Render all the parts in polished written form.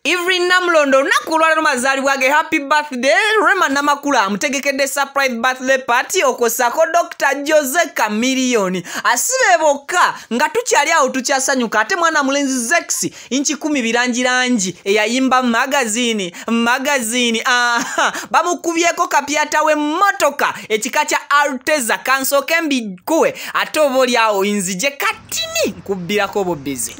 Evelyn Namulondo nakulwa lero mazaalibwage happy birthday Rema Namakula amutegekedde surprise birthday party okosako Dr. Jose Chameleone asibe bokka nga tukyali awo tukyasanyuka ate mwana mulenzi Zex inchi 10 birangirangi eyayimba magazine bamukubyeko kapyata we motoka ekika kya Alteza kansoke mbikuwe ate oboli awo inzije katini nkubirako bobizi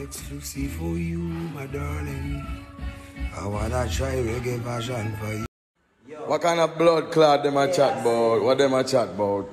Exclusive for you, my darling. I wanna try reggae version for you. What kind of blood clot them a chat about? What them a chat about?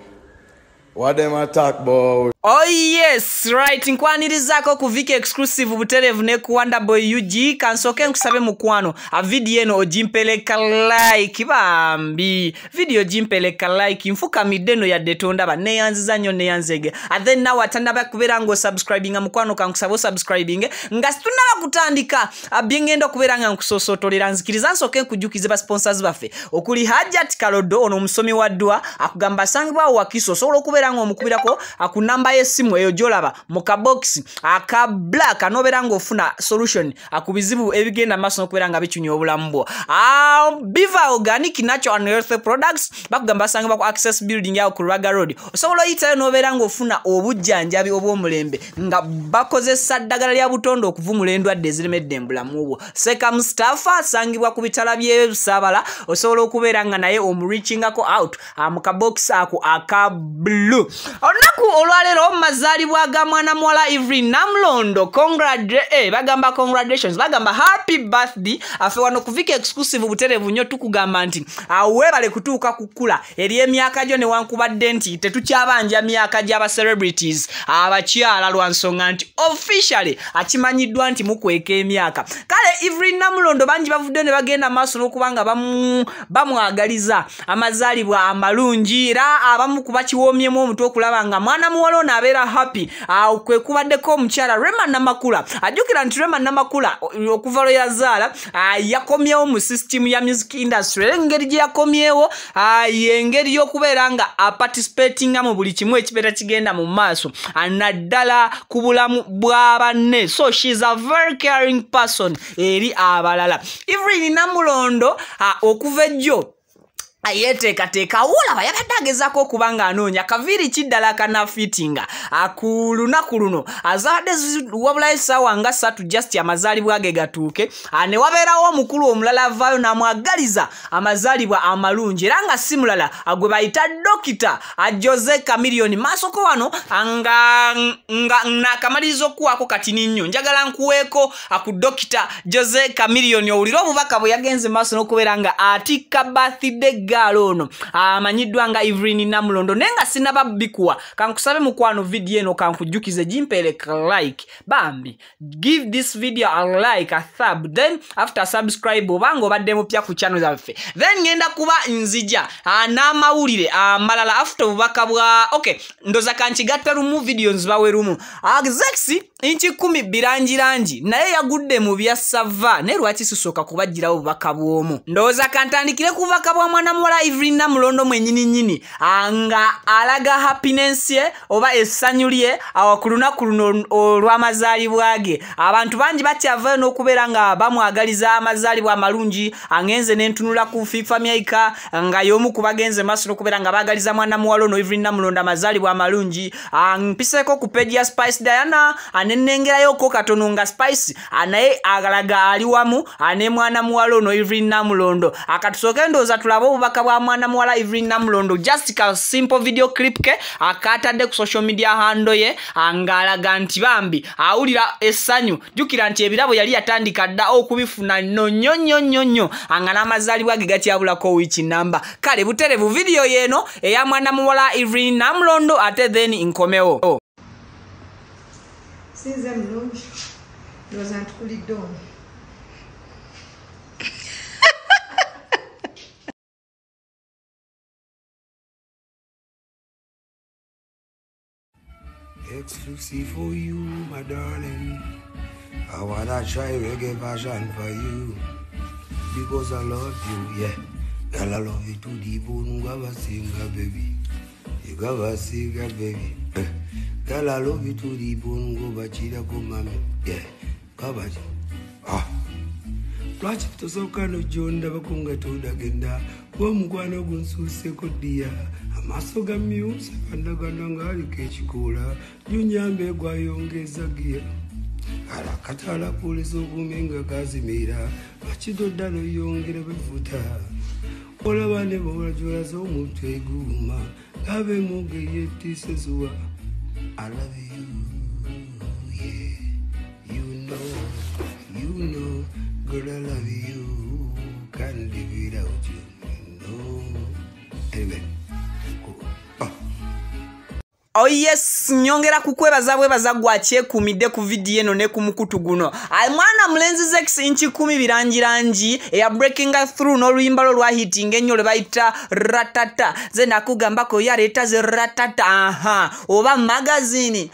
What them a talk about? Oh yes, right. Nkwanirizaako ku Viki exclusive buterevu ne ku Wonderboy UG kansoke nkusabe mukwano. A video eno ojimpeleka like bambi. Video jimpeleka like nfuka mideno ya detonda ba neyanziza nnyo neyanzege. And then now atandaba kubera ngo subscribing mukwano kankusabo subscribing nga situnaba kutandika byengendo kubera nga nkusosotolera nzikiriza nsoke nkujukize ba sponsors bafe. Okuli Hajat Kalodo ono musomi wa dua akugamba sangibwa wakiso solo kubera ngo omukubirako akunamba esimu eyo jolaba muka box aka black anobera ngo ofuna solution akubizibu ebigenda maso nokuberanga bichunyo obulambo Biva Organic Natural and Healthy Products bakugamba sanga bako access building yao ku Raga Road osobola yita nobera ngo ofuna obujjanjabi obwomulembe nga bakozesa ddagala lya butondo okuvumulendwa deziremedde mbulamu obwo Seka Mustafa sangibwa ku bitala bye Sabala osobola okuberanga naye omreachingako out muka box ako aka blue onaku olwalero mazaalibwa ga mwana mwala Evelyn Namulondo bagamba congratulations bagamba happy birthday afe wano ku Viki exclusive buterevu nnyo tukugamba nti awebale kutuuka kukula eri emyaka gyo ne wankubadde nti tetukyabanja myaka gy'aba celebrities abakyala lwansonga nti officially akimanyiddwa nti mukweka emyaka kale Evelyn Namulondo bangi bavudde ne bagenda maaso n'okubanga bamwagaliza amazaalibwa amalungi era abamu kuba kiwoomyemu omutwe okulaba nga mwana muwala ono abeera happy kwe kubaddeko omukyala Rema Namakula ajjukira nti Rema Namakula okuva lwe yazaala yakomyewo mu system ya music industry engeri gye yakomyewo engeri y'okubeera nga participatinga mu buli kimu ekibeera kigenda mu maaso naddala ku bulamu bwa banne so she is a very caring person eri abalala Evelyn Namulondo okuva ejjo ayeteka olaba yabadde agezaako okubanga anoonya kaviri kiddala kana fittinga akulunaku luno azadde wabula essaawa nga 3 just amazaalibwa ge gatuuke ne wabeerawo omukulu omulala avaayo n'amwagaliza amazaalibwa amalungi era nga si mulala gwe bayita Dr. Jose Chameleone maasoko wano nga nakamaliriza okuwaako katini nnyo njagala nkuweeko ku Dr. Jose Chameleone owulire obubaka bwe yagenze maaso n'okubeera nga atikka birthday alono amanyiddwa nga Evelyn Namulondo nenga sinaba bikuwa kankusabe mukwano video eno kankujukize jimpeleka like bambi give this video a like a thumb then after subscribe obango badde mupya ku channel zaffe then ngenda kuba nzija n'amawulire amalala after bubaka bwa okay ndoza kanchigatta rumu videos bawerumu Zex inchi 10 birangirangi naye yagudde mu bya sava ne lwaki sisoka kubagirawo bubaka bwomu ndoza kantandikire kubaka bwa mwana mwala Evelyn Namulondo mwenyini anga alaga happiness ye oba essanyu lye awakulunaku luno olw'amazaalibwa ge abantu bangi bakyavayo n'okubeera nga bamwagaliza amazaalibwa amalungi angenze n'entunula ku FIFA myaka nga y'omu ku bagenze maaso n'okubeera nga baagaliza mwana muwala ono Evelyn Namulondo amazaalibwa amalungi mpiseeko ku page ya Spice Diana anennengerayooko katono nga Spice naye agalaga ali wamu ne mwana muwala ono Evelyn Namulondo akatusooke ndowooza tulabe obubaka bwa mwana muwala Evelyn Namulondo just ka simple video clip ke akatadde ku social media handle ye angalaga nti bambi awulira essanyu jukira nti ebirabo yali yatandika dda okubifuna nnyo anga n'amazaalibwa ge gatyabulako wiki namba kale buterevu video yeno eya mwana muwala Evelyn Namulondo ate then inkomewo sinze mulungi ndowooza ntukulidde ono Exclusive for you, my darling. I wanna try reggae version for you because I love you, yeah. Girl, I love you to the bone, go singer, baby. Gavasiga baby. Girl, I love you to the bone, go bachira go mami. Yeah, kabaji. Lwaki tosokano jonda bakunga todagenda gw'omukwano gunsuuse koddiya amaaso gamyusa kandaganda ng'aliko ekikoola junyambe gwayongeza giya alakatala puliza obume nga gazimira makido ddala oyongera bevuta olaba ne bwolajolaza omuntu eguuma ng'abeemuga eyettiisa zuwa I love you, yeah, you know, girl, I love you, can't live without you, no. Anyway, cool. Oh yes, nyongera kukwebaza bwebaza gwakyekuumidde ku video eno ne ku mukutu guno. Mwana mulenzi Zex inchi 10 birangirangi eya breaking through n'oluyimba lwo lwa hitting ennyo lwe bayita ratata. Ze nakugambako yaleeta ze ratata oba magazine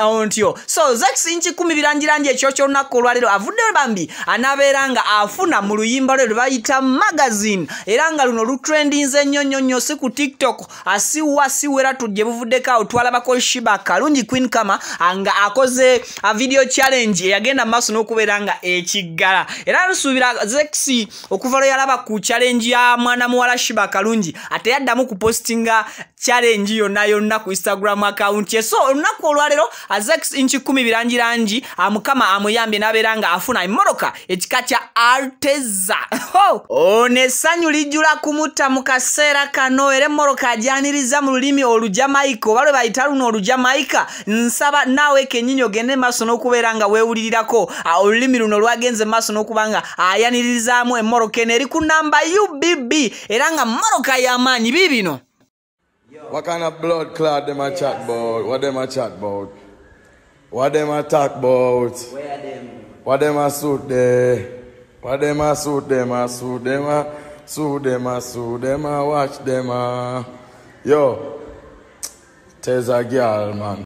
ontyo. So Zex inchi 10 birangirangi ekyo ky'olunaku olwaleero avudde bambi anabeeranga afuna mu luyimba lwe bayita magazine era nga luno lutrendinze nnyo si ku TikTok asiwera tujje buvuddeko otwalabako Shiba Kalungi Queen Kama anga akoze a video challenge yagenda maaso n'okubeera nga ekiggala era lusuubira Zex okuva lwe yalaba ku challenge ya mwana muwala Shiba Kalungi ate yaddamu kupostinga challenge yonna ku Instagram account ye. So olunaku olwaleero Zex inchi 10 birangirangi amukama amuyambye n'abeera nga afuna emmotoka ekika kya Alteza. Onessanyu lijjula kumutta mu kaseera kano era emmotoka ajyaniriza mu lulimi olujamaika oba lwe bayita luno olujamaika. Nsaba naawe kennyini ogende maaso n'okubeera nga weewulirirako olulimi luno lwagenze maaso n'okuba nga ayaniririzaamu emmotoka eno eri ku namba UBB era nga mmotoka y'amaanyi biibino. What kind of blood clot them a chat about? What them a chat about? What them a talk about? Where them? What them a suit there? What them a suit them a suit them a suit them a suit them a watch them a yo. There's a girl, man.